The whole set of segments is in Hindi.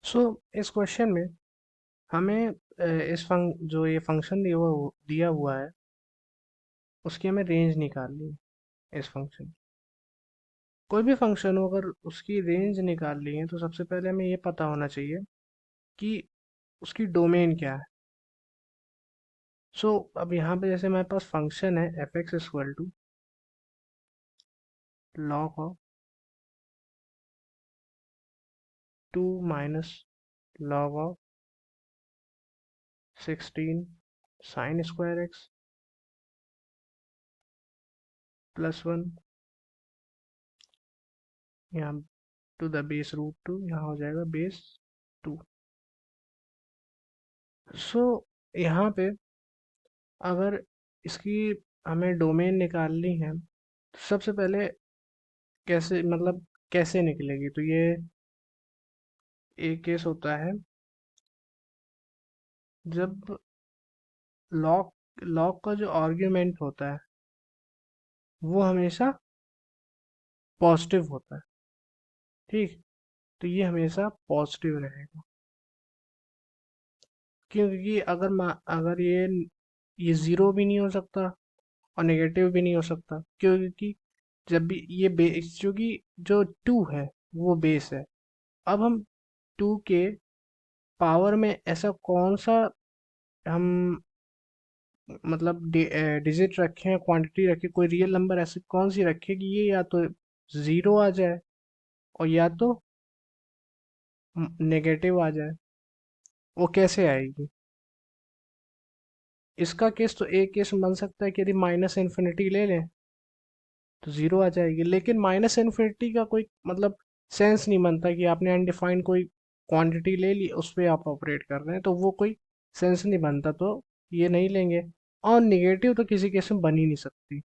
सो इस क्वेश्चन में हमें जो ये फंक्शन दिया हुआ है उसकी हमें रेंज निकालनी है। इस फंक्शन कोई भी फंक्शन हो अगर उसकी रेंज निकालनी है तो सबसे पहले हमें ये पता होना चाहिए कि उसकी डोमेन क्या है। अब यहाँ पे जैसे हमारे पास फंक्शन है F X equal to log of 2 minus log of 16 sine square X plus 1 यहाँ टू द बेस रूट 2, यहाँ हो जाएगा बेस 2। सो यहाँ पे अगर इसकी हमें डोमेन निकालनी है तो सबसे पहले कैसे निकलेगी, तो ये एक केस होता है जब लॉग लॉग का जो आर्ग्यूमेंट होता है वो हमेशा पॉजिटिव होता है। ठीक, तो ये हमेशा पॉजिटिव रहेगा क्योंकि अगर ये ज़ीरो भी नहीं हो सकता और नेगेटिव भी नहीं हो सकता, क्योंकि जब भी ये बेस, क्योंकि जो टू है वो बेस है। अब हम टू के पावर में ऐसा कौन सा हम डिजिट रखें, क्वांटिटी रखें, कोई रियल नंबर ऐसी कौन सी रखें कि ये या तो ज़ीरो आ जाए और या तो नेगेटिव आ जाए। वो कैसे आएगी? इसका केस तो एक केस बन सकता है कि यदि माइनस इन्फिनिटी ले लें तो ज़ीरो आ जाएगी, लेकिन माइनस इन्फिनिटी का कोई सेंस नहीं बनता कि आपने अनडिफाइंड कोई क्वांटिटी ले ली उस पर आप ऑपरेट कर रहे हैं, तो वो कोई सेंस नहीं बनता, तो ये नहीं लेंगे। और निगेटिव तो किसी केस में बन ही नहीं सकती।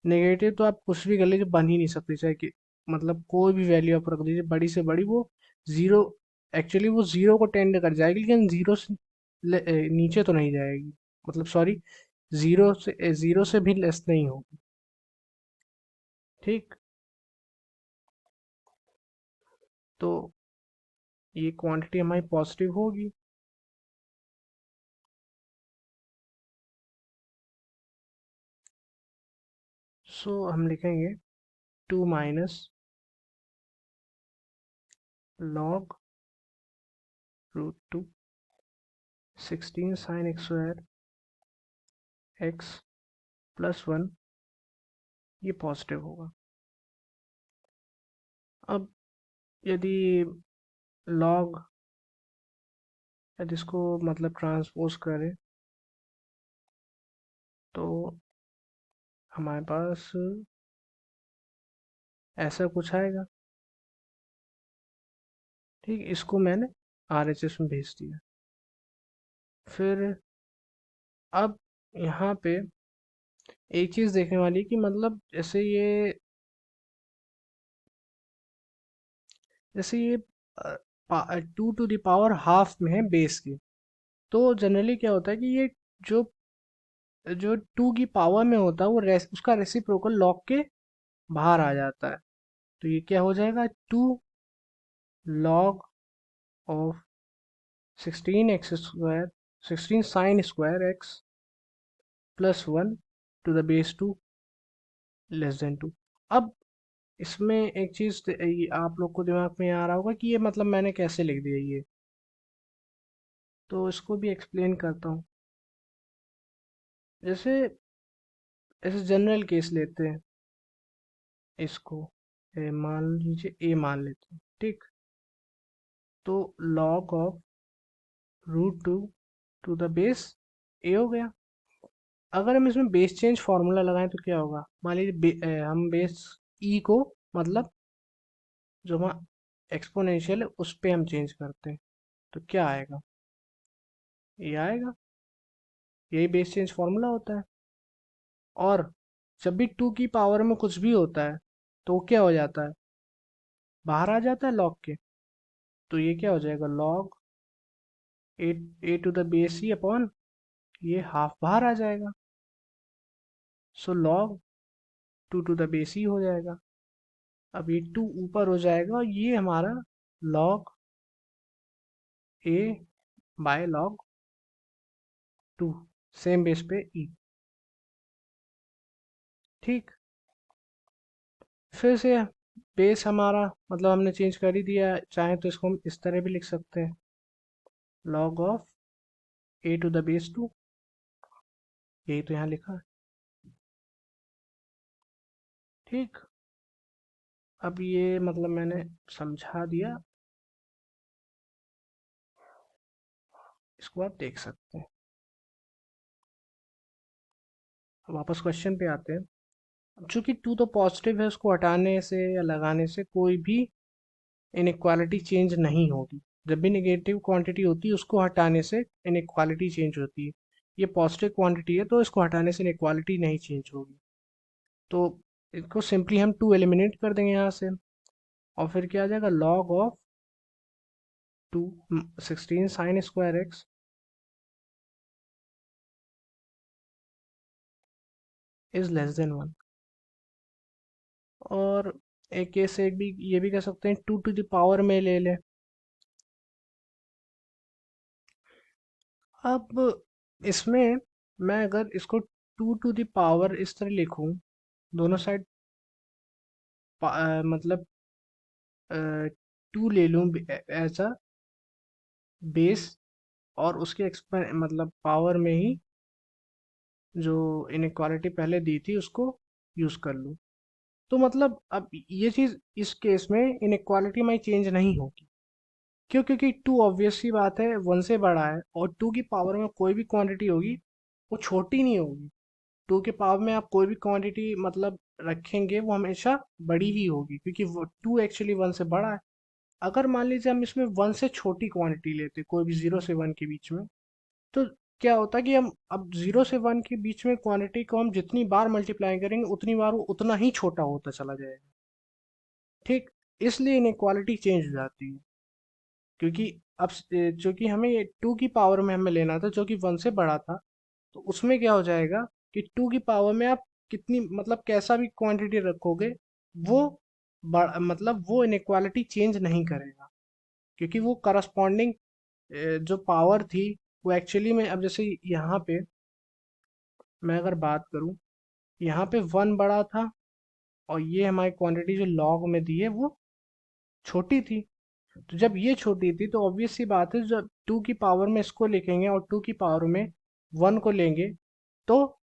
नेगेटिव तो आप कुछ भी कर लीजिए, बन ही नहीं सकती, चाहे कि कोई भी वैल्यू आप रख दीजिए बड़ी से बड़ी, वो ज़ीरो, एक्चुअली वो ज़ीरो को टेंड कर जाएगी लेकिन ज़ीरो से नीचे तो नहीं जाएगी, सॉरी, ज़ीरो से भी लेस नहीं होगी। ठीक, तो ये क्वांटिटी हमारी पॉजिटिव होगी। हम लिखेंगे 2 minus log root 2 16 sine X square X plus 1, ये पॉजिटिव होगा। अब यदि लॉग, यदि इसको ट्रांसपोज करें तो हमारे पास ऐसा कुछ आएगा। ठीक, इसको मैंने आरएचएस में भेज दिया। फिर अब यहाँ पे एक चीज़ देखने वाली है कि जैसे ये 2 टू द पावर हाफ में है बेस की, तो जनरली क्या होता है कि ये जो जो टू की पावर में होता है वो उसका रेसिप्रोकल लॉग के बाहर आ जाता है। तो ये क्या हो जाएगा, 2 log of 16 X square 16 sine square X plus 1 to the base 2 less than 2। अब इसमें एक चीज आप लोग को दिमाग में आ रहा होगा कि ये मैंने कैसे लिख दिया ये, तो इसको भी एक्सप्लेन करता हूँ। जैसे ऐसे जनरल केस लेते हैं, इसको मान लीजिए ए मान लेते हैं। ठीक, तो log of root 2 to the base A हो गया। अगर हम इसमें बेस चेंज फार्मूला लगाएं तो क्या होगा, मान लीजिए हम बेस ई को, मतलब जो हमारा एक्सपोनेंशियल है उस पे हम चेंज करते हैं, तो क्या आएगा, ये आएगा। यही बेस चेंज फार्मूला होता है। और जब भी टू की पावर में कुछ भी होता है तो वो क्या हो जाता है, बाहर आ जाता है लॉग के। तो ये क्या हो जाएगा, log A A to the base E upon, ये हाफ बाहर आ जाएगा। So log 2 to the base E हो जाएगा। अब ये 2 ऊपर हो जाएगा और ये हमारा लॉग ए बाय log 2 सेम बेस पे ई। ठीक, फिर से बेस हमारा मतलब हमने चेंज कर ही दिया है, चाहे तो इसको हम इस तरह भी लिख सकते हैं, log of A to the base 2, यही तो यहाँ लिखा है। ठीक, अब ये मतलब मैंने समझा दिया, इसको आप देख सकते हैं। वापस क्वेश्चन पे आते हैं। चूंकि टू तो पॉजिटिव है, उसको हटाने से या लगाने से कोई भी इनइक्वालिटी चेंज नहीं होगी। जब भी नेगेटिव क्वांटिटी होती है उसको हटाने से इनइक्वालिटी चेंज होती है। ये पॉजिटिव क्वांटिटी है तो इसको हटाने से इनइक्वालिटी नहीं चेंज होगी। तो इसको सिंपली हम टू एलिमिनेट कर देंगे यहाँ से, और फिर क्या आ जाएगा, log of 2 16 sine square x is less than 1। और एक केस एक भी ये भी कह सकते हैं 2 टू द पावर में ले लें। अब इसमें मैं अगर इसको 2 टू द पावर इस तरह लिखूं, दोनों साइड मतलब 2 ले लूं एज अ बेस, और उसके मतलब पावर में ही जो इनइक्वालिटी पहले दी थी उसको यूज कर लूं, तो मतलब अब ये चीज इस केस में इनइक्वालिटी में चेंज नहीं होगी। क्यों? क्योंकि 2 ऑब्वियस सी बात है 1 से बड़ा है, और 2 की पावर में कोई भी क्वांटिटी होगी वो छोटी नहीं होगी। 2 के पावर में आप कोई भी क्वांटिटी मतलब रखेंगे वो हमेशा बड़ी ही होगी, क्योंकि वो 2 एक्चुअली 1 से बड़ा है। अगर मान लीजिए हम इसमें 1 से छोटी क्वांटिटी लेते, कोई भी 0 से 1 के बीच में, तो क्या होता कि हम अब 0 से 1 के बीच में क्वांटिटी को हम जितनी बार मल्टीप्लाई करेंगे उतनी बार वो उतना ही छोटा होता चला जाएगा। ठीक, इसलिए इनइक्वालिटी चेंज हो जाती है। क्योंकि अब चूंकि हमें ये 2 की पावर में हमें लेना था जो कि 1 से बड़ा था, तो उसमें क्या हो जाएगा कि 2 की पावर में आप कितनी मतलब कैसा भी क्वांटिटी रखोगे, वो मतलब वो इनइक्वालिटी चेंज नहीं करेगा, क्योंकि वो करस्पॉन्डिंग जो पावर थी वो एक्चुअली में, अब जैसे यहाँ पे मैं अगर बात करूँ, यहाँ पे 1 बड़ा था, और ये हमारी क्वांटिटी जो लॉग में दी है वो छोटी थी। तो जब ये छोटी थी तो ऑब्वियस सी बात है, जब 2 की पावर में इसको लिखेंगे और 2 की पावर में 1 को लेंगे, तो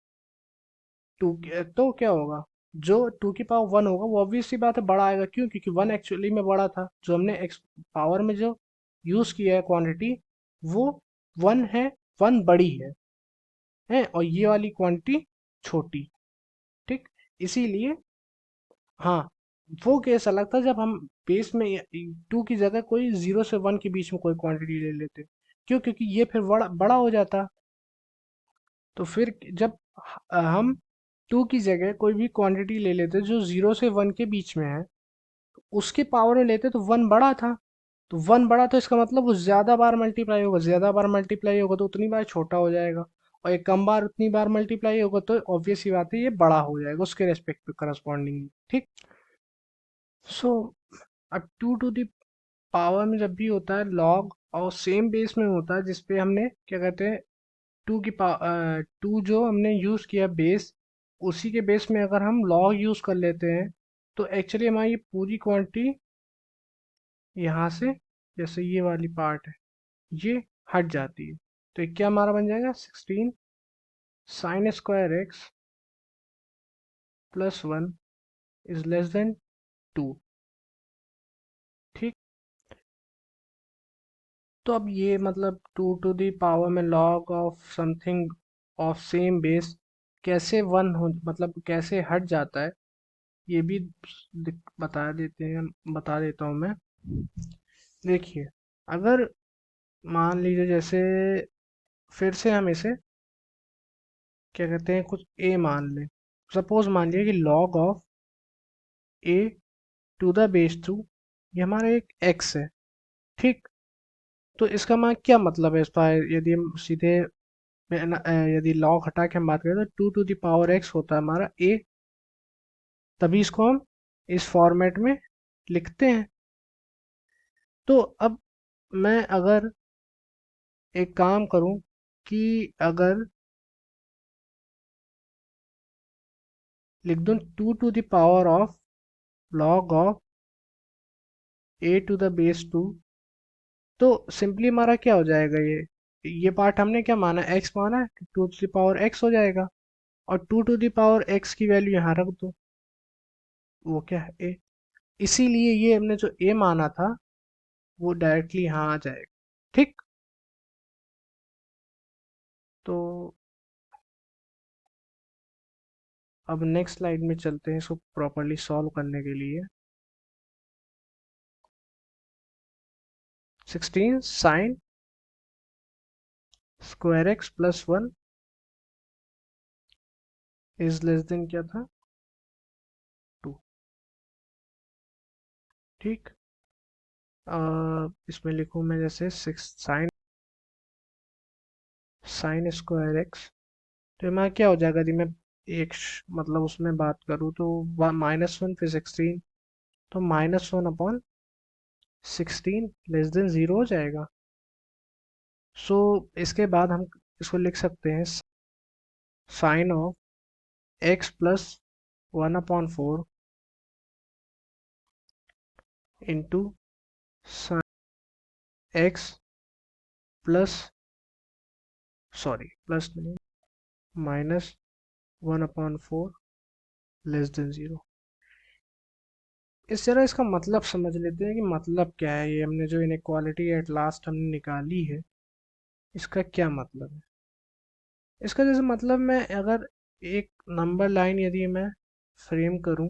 2 तो क्या होगा, जो 2 की पावर 1 होगा वो ऑब्वियस सी बात है बड़ा आएगा। क्यों? क्योंकि 1 एक्चुअली में बड़ा था, जो हमने एक्स पावर में जो यूज किया है क्वांटिटी वो 1 है, 1 बड़ी है और ये वाली क्वांटिटी छोटी। ठीक, इसीलिए हाँ, वो केस अलग था जब हम बेस में 2 की जगह कोई 0 से 1 के बीच में कोई क्वांटिटी ले लेते। क्यों? क्योंकि ये फिर बड़ा बड़ा हो जाता। तो फिर जब हम 2 की जगह कोई भी क्वांटिटी ले लेते जो 0 से 1 के बीच में है, तो उसके पावर में लेते तो 1 बड़ा था। तो 1 बड़ा तो इसका मतलब वो ज़्यादा बार मल्टीप्लाई होगा, ज़्यादा बार मल्टीप्लाई होगा तो उतनी बार छोटा हो जाएगा, और एक कम बार उतनी बार मल्टीप्लाई होगा तो ऑब्वियस सी बात है ये बड़ा हो जाएगा उसके रेस्पेक्ट पे करस्पॉन्डिंग। ठीक, सो अब 2 टू द पावर में जब भी होता है लॉग, और सेम बेस में होता है जिसपे हमने क्या कहते हैं 2 की पावर 2 जो हमने यूज़ किया बेस, उसी के बेस में अगर हम लॉग यूज़ कर लेते हैं, तो एक्चुअली हमारी ये पूरी क्वांटिटी यहाँ से, जैसे ये वाली पार्ट है, ये हट जाती है। तो ये क्या हमारा बन जाएगा, 16 sine square X plus 1 is less than 2। ठीक, तो अब ये मतलब 2 टू द पावर में log of something of same base कैसे 1 हो, मतलब कैसे हट जाता है, ये भी बता देता हूँ मैं। देखिए, अगर मान लीजिए जैसे फिर से हम इसे क्या कहते हैं कुछ ए मान लें, सपोज मान लिया कि log of A to the base 2 ये हमारा एक एक्स है। ठीक, तो इसका हमारा क्या मतलब है इस पर, यदि हम सीधे यदि log हटा के हम बात करें तो 2 टू द पावर एक्स होता है हमारा ए, तभी इसको हम इस फॉर्मेट में लिखते हैं। तो अब मैं अगर एक काम करूं कि अगर लिख दूं 2 to the power of log of a to the base 2, तो सिंपली हमारा क्या हो जाएगा, ये पार्ट हमने क्या माना, x माना है, 2 to the power x हो जाएगा। और 2 to the power x की वैल्यू यहाँ रख दो, वो क्या है a। इसीलिए ये हमने जो a माना था वो डायरेक्टली यहाँ आ जाएगा। ठीक, तो अब नेक्स्ट स्लाइड में चलते हैं इसको प्रॉपरली सॉल्व करने के लिए। 16 sine square X plus 1 is less than क्या था, 2। ठीक, इसमें लिखूं मैं जैसे 6 साइन साइन स्क्वायर एक्स, तो हमारा क्या हो जाएगा यदि मैं मतलब उसमें बात करूँ तो -1 फिर 16, तो -1/16 लेस देन 0 हो जाएगा। सो इसके बाद हम इसको लिख सकते हैं sine of X plus 1/4 into sine X plus, sorry plus नहीं, -1/4 लेस देन 0। इस तरह इसका मतलब समझ लेते हैं कि मतलब क्या है, ये हमने जो इनइक्वालिटी एट लास्ट हमने निकाली है इसका क्या मतलब है। इसका जैसे मतलब मैं अगर एक नंबर लाइन यदि मैं फ्रेम करूं,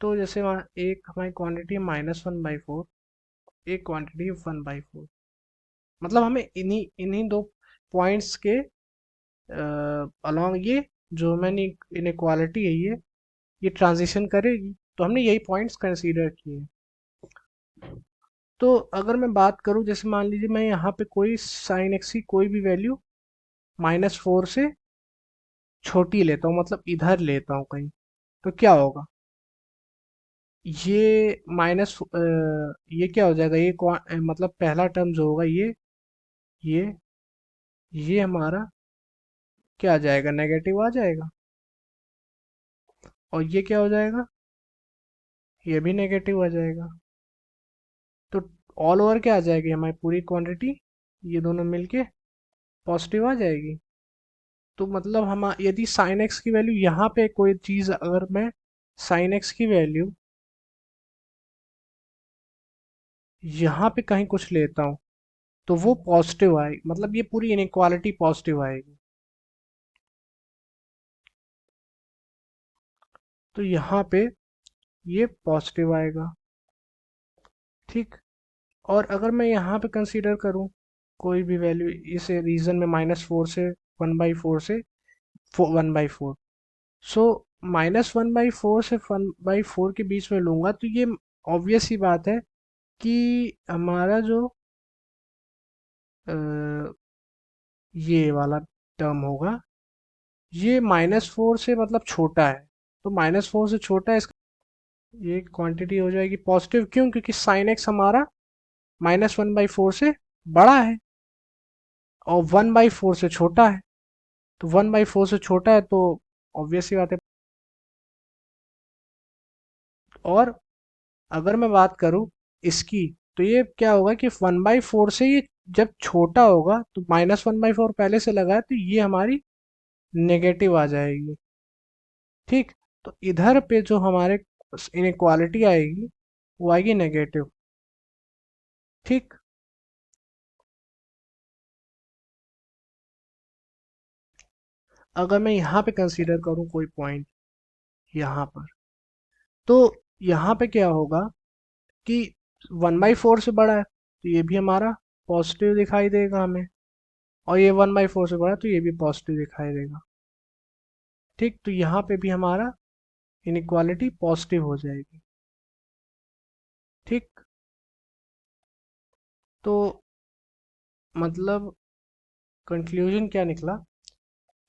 तो जैसे वहाँ एक हमारी क्वांटिटी है -1/4, एक क्वांटिटी है 1/4, मतलब हमें इन्हीं इन्हीं दो पॉइंट्स के अलॉन्ग ये जो मैंने इनइक्वालिटी है ये ट्रांजिशन करेगी, तो हमने यही पॉइंट्स कंसीडर किए हैं। तो अगर मैं बात करूं जैसे मान लीजिए मैं यहाँ पे कोई साइन एक्स की कोई भी वैल्यू -4 से छोटी लेता हूँ, मतलब इधर लेता हूँ कहीं, तो क्या होगा, ये ये क्या हो जाएगा, मतलब पहला टर्म जो होगा ये ये हमारा क्या आ जाएगा, नेगेटिव आ जाएगा। और ये क्या हो जाएगा, ये भी नेगेटिव आ जाएगा। तो ऑल ओवर क्या आ जाएगी हमारी पूरी क्वांटिटी, ये दोनों मिलके पॉजिटिव आ जाएगी। तो मतलब हम यदि साइन एक्स की वैल्यू यहाँ पे कोई चीज़, अगर मैं साइन एक्स की वैल्यू यहाँ पे कहीं कुछ लेता हूँ तो वो पॉजिटिव आएगी, मतलब ये पूरी इनइक्वालिटी पॉजिटिव आएगी। तो यहाँ पे ये पॉजिटिव आएगा। ठीक, और अगर मैं यहाँ पे कंसीडर करूँ कोई भी वैल्यू इस रीजन में -4 से 1/4 से 1/4, सो -1/4 से 1/4 के बीच में लूंगा, तो ये ऑब्वियस ही बात है कि हमारा जो अ, ये वाला टर्म होगा ये -4 से मतलब छोटा है, तो -4 से छोटा है इसका, ये क्वांटिटी हो जाएगी पॉजिटिव। क्यों, क्योंकि साइन एक्स हमारा -1/4 से बड़ा है और 1/4 से छोटा है, तो 1/4 से छोटा है तो ऑब्वियस ही बात है। और अगर मैं बात करूं इसकी, तो ये क्या होगा कि 1/4 से ये जब छोटा होगा तो -1/4 पहले से लगा है, तो ये हमारी नेगेटिव आ जाएगी। ठीक, तो इधर पे जो हमारे इनइक्वालिटी आएगी वो आएगी नेगेटिव। ठीक, अगर मैं यहाँ पे कंसीडर करूँ कोई पॉइंट यहाँ पर, तो यहाँ पे क्या होगा कि 1/4 से बड़ा है तो ये भी हमारा पॉजिटिव दिखाई देगा हमें, और ये 1/4 से बड़ा है तो ये भी पॉजिटिव दिखाई देगा। ठीक, तो यहाँ पे भी हमारा इनइक्वालिटी पॉजिटिव हो जाएगी। ठीक, तो मतलब कंक्लूजन क्या निकला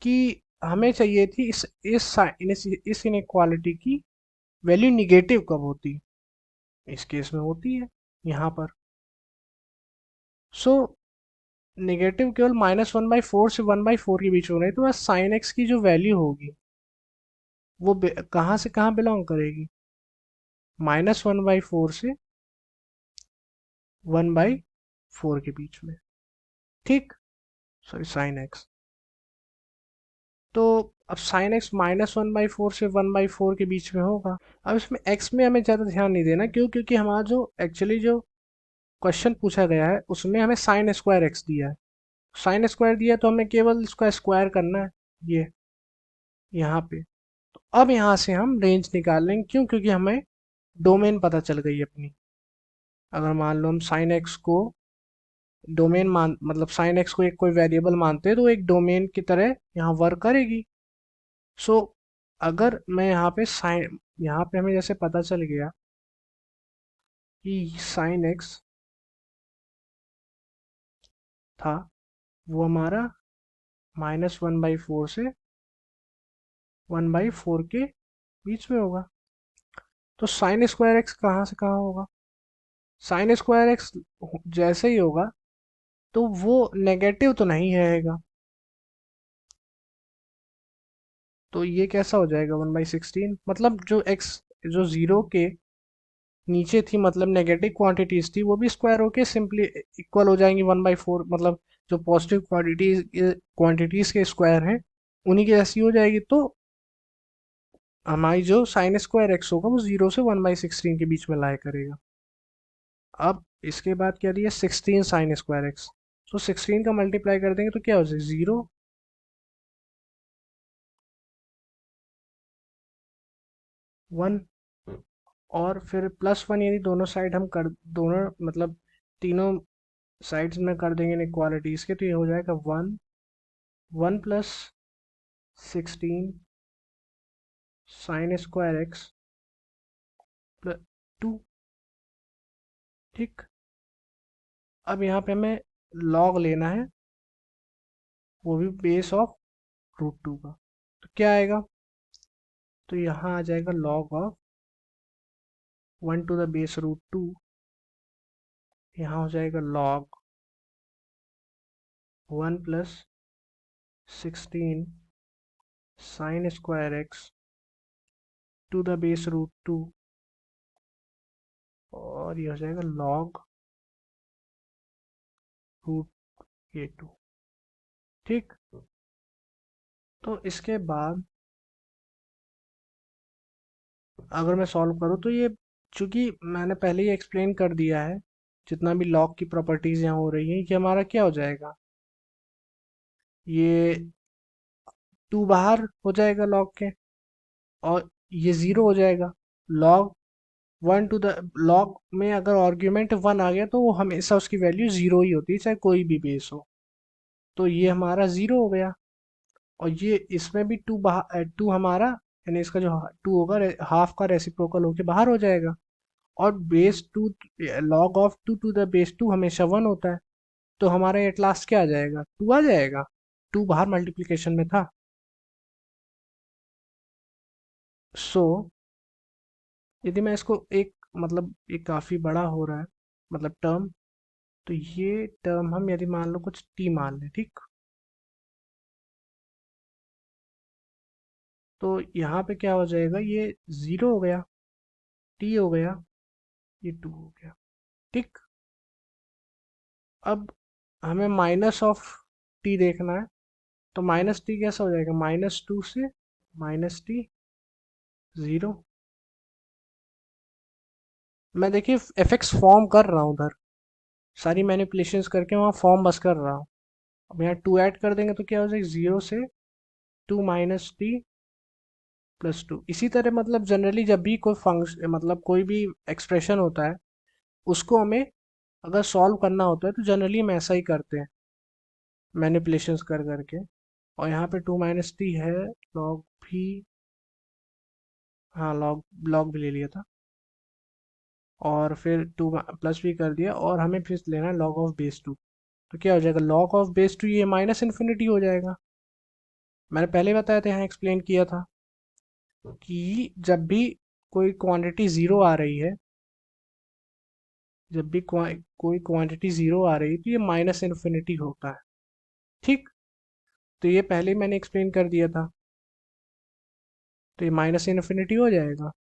कि हमें चाहिए थी इस इनइक्वालिटी की वैल्यू निगेटिव कब होती, इस केस में होती है यहाँ पर। सो नेगेटिव केवल -1/4 से 1/4 के बीच में, नहीं तो बस साइन एक्स की जो वैल्यू होगी वो कहाँ से कहाँ बिलोंग करेगी, -1/4 से 1/4 के बीच में, ठीक। Sorry, sine x. तो अब साइन एक्स -1/4 से 1/4 के बीच में होगा। अब इसमें एक्स में हमें ज़्यादा ध्यान नहीं देना, क्यों, क्योंकि हमारा जो एक्चुअली जो क्वेश्चन पूछा गया है उसमें हमें साइन स्क्वायर एक्स दिया है। साइन स्क्वायर दिया है तो हमें केवल इसका स्क्वायर करना है, ये यहाँ पे। तो अब यहाँ से हम रेंज निकाल लेंगे, क्यों, क्योंकि हमें डोमेन पता चल गई है अपनी। अगर मान लो हम साइन एक्स को डोमेन मान, मतलब साइन एक्स को एक कोई वेरिएबल मानते हैं, तो एक डोमेन की तरह यहाँ वर्क करेगी। सो अगर मैं यहाँ पे साइन, यहाँ पे हमें जैसे पता चल गया कि साइन एक्स था वो हमारा -1/4 से 1/4 के बीच में होगा। तो साइन स्क्वायर एक्स कहाँ से कहाँ होगा, साइन स्क्वायर एक्स जैसे ही होगा तो वो नेगेटिव तो नहीं रहेगा। तो ये कैसा हो जाएगा, 1/16, मतलब जो एक्स जो जीरो के नीचे थी, मतलब नेगेटिव क्वांटिटीज थी, वो भी स्क्वायर होके सिंपली इक्वल हो जाएंगी 1/4, मतलब जो पॉजिटिव क्वांटिटीज के स्क्वायर हैं उन्हीं की जैसी हो जाएगी। तो हमारी जो साइन स्क्वायर एक्स होगा वो 0 से 1/16 के बीच में लाया करेगा। अब इसके बाद क्या दिया, 16 साइन स्क्वायर एक्स। तो 16 का मल्टीप्लाई कर देंगे तो क्या हो जाएगा, 0, 1, और फिर +1, यदि दोनों साइड हम कर, दोनों मतलब तीनों साइड्स में कर देंगे इनइक्वालिटीज के, तो ये हो जाएगा 1, 1 + 16 साइन स्क्वायर एक्स प्लस 2, ठीक। अब यहाँ पे हमें लॉग लेना है, वो भी बेस ऑफ √2 का। तो क्या आएगा, तो यहाँ आ जाएगा log of 1 to the base √2, यहाँ हो जाएगा log 1 + 16 sine square X to the base √2, और ये हो जाएगा log √a2, ठीक। तो इसके बाद अगर मैं सॉल्व करूँ तो ये, चूंकि मैंने पहले ही एक्सप्लेन कर दिया है, जितना भी लॉग की प्रॉपर्टीज यहाँ हो रही है, ये हमारा क्या हो जाएगा, ये 2 बाहर हो जाएगा लॉग के, और ये 0 हो जाएगा। लॉग 1 में अगर आर्ग्यूमेंट 1 आ गया तो वो हमेशा उसकी वैल्यू 0 ही होती है, चाहे कोई भी बेस हो। तो ये हमारा 0 हो गया, और ये इसमें भी 2 बाहर, 2 हमारा, यानी इसका जो 2 होगा हाफ का रेसिप्रोकल होके बाहर हो जाएगा। और base 2, log of 2 to the base 2 हमेशा 1 होता है। तो हमारा एट लास्ट क्या आ जाएगा, 2 आ जाएगा, 2 बाहर मल्टीप्लिकेशन में था। सो यदि मैं इसको एक, मतलब ये काफ़ी बड़ा हो रहा है, मतलब टर्म, तो ये टर्म हम यदि मान लो कुछ टी मान लें, ठीक। तो यहाँ पे क्या हो जाएगा, ये 0 हो गया, टी हो गया, ये 2 हो गया, ठीक। अब हमें माइनस ऑफ टी देखना है, तो माइनस टी कैसा हो जाएगा, -2 से -t 0। मैं देखिए एफएक्स फॉर्म कर रहा हूँ उधर, सारी मैनिपुलेशंस करके वहाँ फॉर्म बस कर रहा हूँ। अब यहाँ 2 ऐड कर देंगे तो क्या हो जाएगा, 0 से 2 -t +2। इसी तरह मतलब जनरली जब भी कोई फंक्शन, मतलब कोई भी एक्सप्रेशन होता है, उसको हमें अगर सॉल्व करना होता है तो जनरली हम ऐसा ही करते हैं, मैनिपुलेशंस कर करके। और यहाँ पे 2 -t है, लॉग भी, हाँ लॉग, लॉग भी ले लिया था, और फिर 2 प्लस भी कर दिया, और हमें फिर लेना है log of base 2। तो क्या हो जाएगा, log of base 2, ये -∞ हो जाएगा। मैंने पहले बताया था, यहाँ एक्सप्लेन किया था कि जब भी कोई क्वांटिटी 0 आ रही है, जब भी कोई क्वांटिटी ज़ीरो आ रही है तो ये माइनस इन्फिनिटी होता है। ठीक, तो ये पहले ही मैंने एक्सप्लेन कर दिया था, तो ये माइनस इन्फिनिटी हो जाएगा।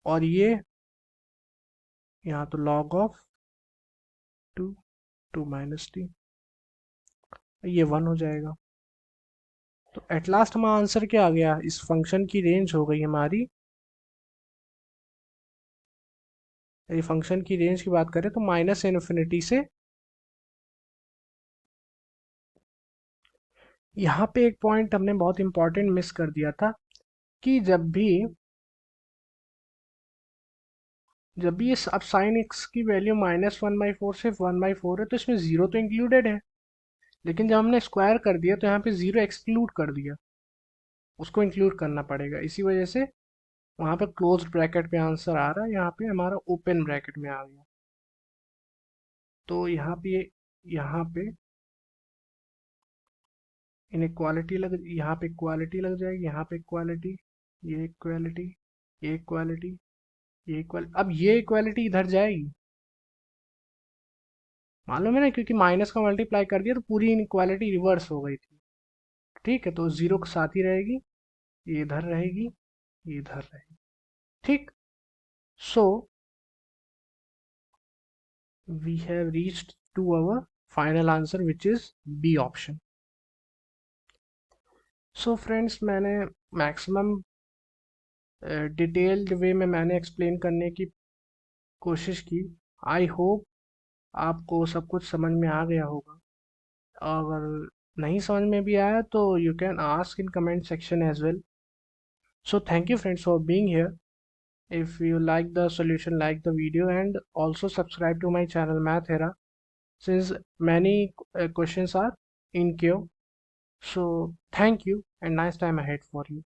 और ये यहाँ तो log of two two minus T, ये वन हो जाएगा। तो एट लास्ट हमारा आंसर क्या आ गया, इस फंक्शन की रेंज हो गई हमारी, यदि फंक्शन की रेंज की बात करें तो माइनस इन्फिनिटी से, यहाँ पे एक पॉइंट हमने बहुत इंपॉर्टेंट मिस कर दिया था कि जब भी अब साइन एक्स की वैल्यू -1/4 से 1/4 है तो इसमें ज़ीरो तो इंक्लूडेड है, लेकिन जब हमने स्क्वायर कर दिया तो यहाँ पे ज़ीरो एक्सक्लूड कर दिया, उसको इंक्लूड करना पड़ेगा। इसी वजह से वहाँ पे क्लोज्ड ब्रैकेट में आंसर आ रहा है, यहाँ पे हमारा ओपन ब्रैकेट में आ गया। तो यहाँ पे इनइक्वालिटी यहाँ पे इक्वालिटी लग जाएगी, यहाँ पे इक्वालिटी, ये इक्वालिटी, ये इक्वालिटी, ये इक्वालिटी। अब ये इक्वालिटी इधर जाएगी, मालूम है ना, क्योंकि माइनस का मल्टीप्लाई कर दिया तो पूरी इनइक्वालिटी रिवर्स हो गई थी। ठीक है, तो जीरो के साथ ही रहेगी, ये इधर रहेगी, ये इधर रहेगी। ठीक, so we have reached to our final answer which is B option. So friends, मैंने मैक्सिमम डिटेल्ड वे में मैंने एक्सप्लेन करने की कोशिश की। आई होप आपको सब कुछ समझ में आ गया होगा। अगर नहीं समझ में भी आया तो you can ask in comment section as well. So thank you friends for being here. If you like the solution, like the video and also subscribe to my channel Math Era, since many questions are in queue. So thank you and nice time ahead for you.